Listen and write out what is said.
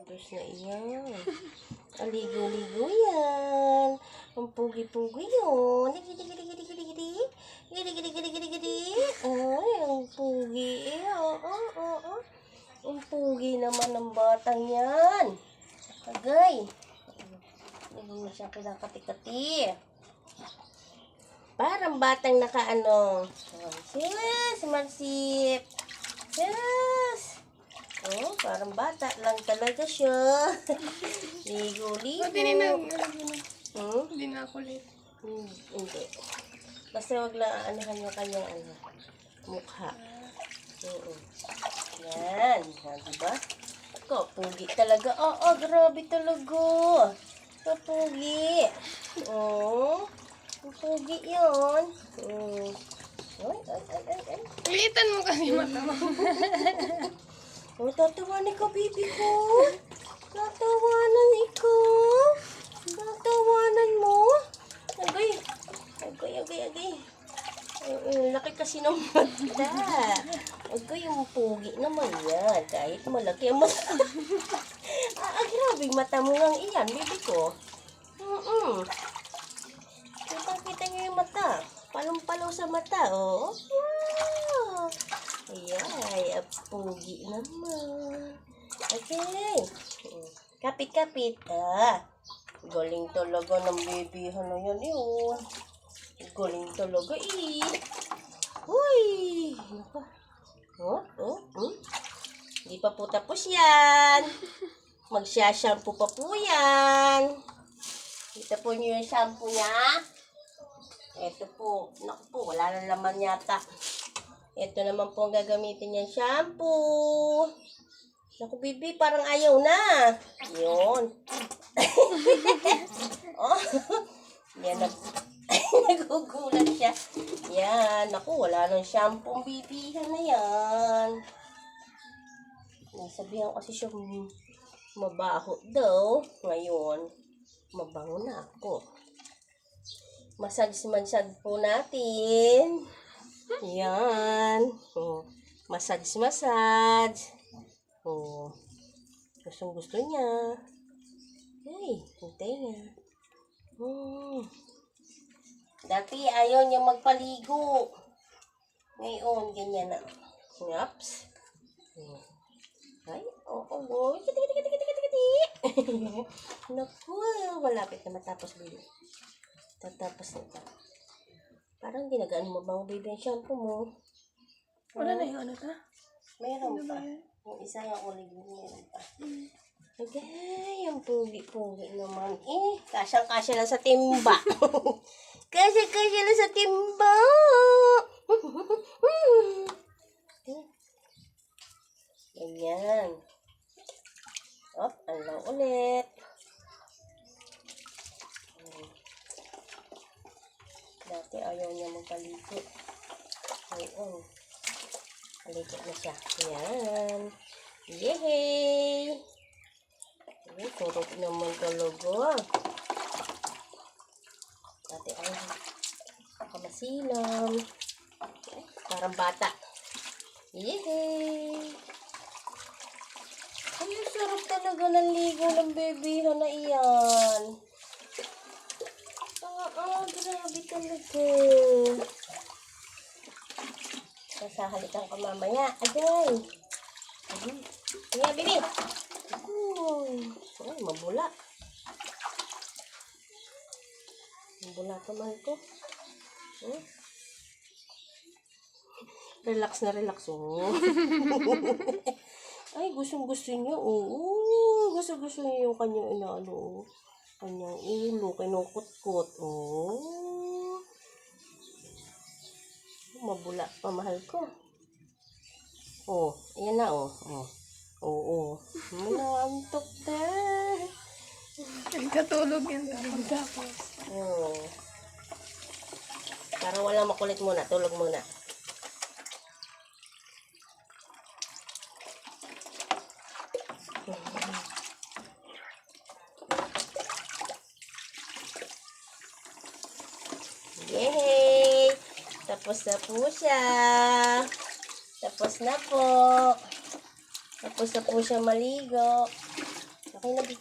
Tapos na iyan. Aligo-ligo yan. Ang pugi-pugi yun. Gidi-gidi-gidi-gidi-gidi. Gidi-gidi-gidi-gidi-gidi. Ay, ang pugi. Oo. Ang pugi naman ng batang yan. Agay. Hindi na siya pinakati-kati. Parang batang nakaano. Yes, Marsip. Yes. Oh, parang bata lang talaga siya. Ligo-ligo. Hindi na Hindi na kulit. Hindi. Basta wag lang anuhan yung kanyang mukha. Oo. Yan. Diba? Ko, pugi talaga. Grabe talaga. Pugi. Oh. Pugi yun. Ay. Pilitan mo kasi mata mo. Tatawanan ka, baby ko. Tatawanan ikaw. Tatawanan mo. Agay. Laki kasi ng mata. Agay, yung pugi naman yan. Kahit malaki ang mata. Grabe, mata mo lang iyan, baby ko. Kita niyo yung mata. Palong-palo sa mata, oh. Wow. Ay, pugi naman. Okay. Kapit-kapit. Galing talaga ng baby. Ano yan yun? Galing talaga Uy. Hindi pa po tapos yan. Magsha-shampoo pa po yan. Kita po niyo yung shampoo niya. Ito po. Naku po, wala na laman yata. Ito naman po ang gagamitin niyang shampoo. Naku, bibi, parang ayaw na. Yun. Yan, nagugulat siya. Yan. Naku, wala nang shampoo ang bibihan na yan. Nasabihan kasi siya mabaho daw. Ngayon, mabango na ako. Massage po natin. Yan. Massage. Gusto niya. Ay, hintay niya. Dati ayaw niya magpaligo. Ngayon, ganyan na. Snaps. Ay, Kiti. Naku, malapit na matapos, baby. Tatapos na ito. Parang ginagaan mo bang baby ang shampoo mo? Wala na yung ano ta? Meron pa. Yung isa yung uligin, meron pa. Okay, yung pugi-pugi naman. Kasyang-kasya lang sa timba. Kasya-kasya lang sa timba. Ganyan. Alaw ulit. Dati ayaw niya magpaligo. Ngayon, paligo na siya. Ayan. Yehey! Sarap naman talaga. Dati ay kamasilam. Parang bata. Yehey! Ay, sarap talaga ng ligo ng babyhan na iyan. Grabe talaga. Sasahalikan ka mamaya. Agay. Sige, baby. Ay, mabula. Mabula ka, mahal ko. Relax na relax. Ay, gustong-gusto niyo. Gusto-gusto niyo yung kanyang kanyang ulo, kinukot-kot. Mabula pa, mahal ko. Ayan na, Manantok na. Katulog yan tapos. Para walang makulit muna, tulog muna. Yay! Tapos na po siya. Tapos na po siya maligo. Ayun na, Bi.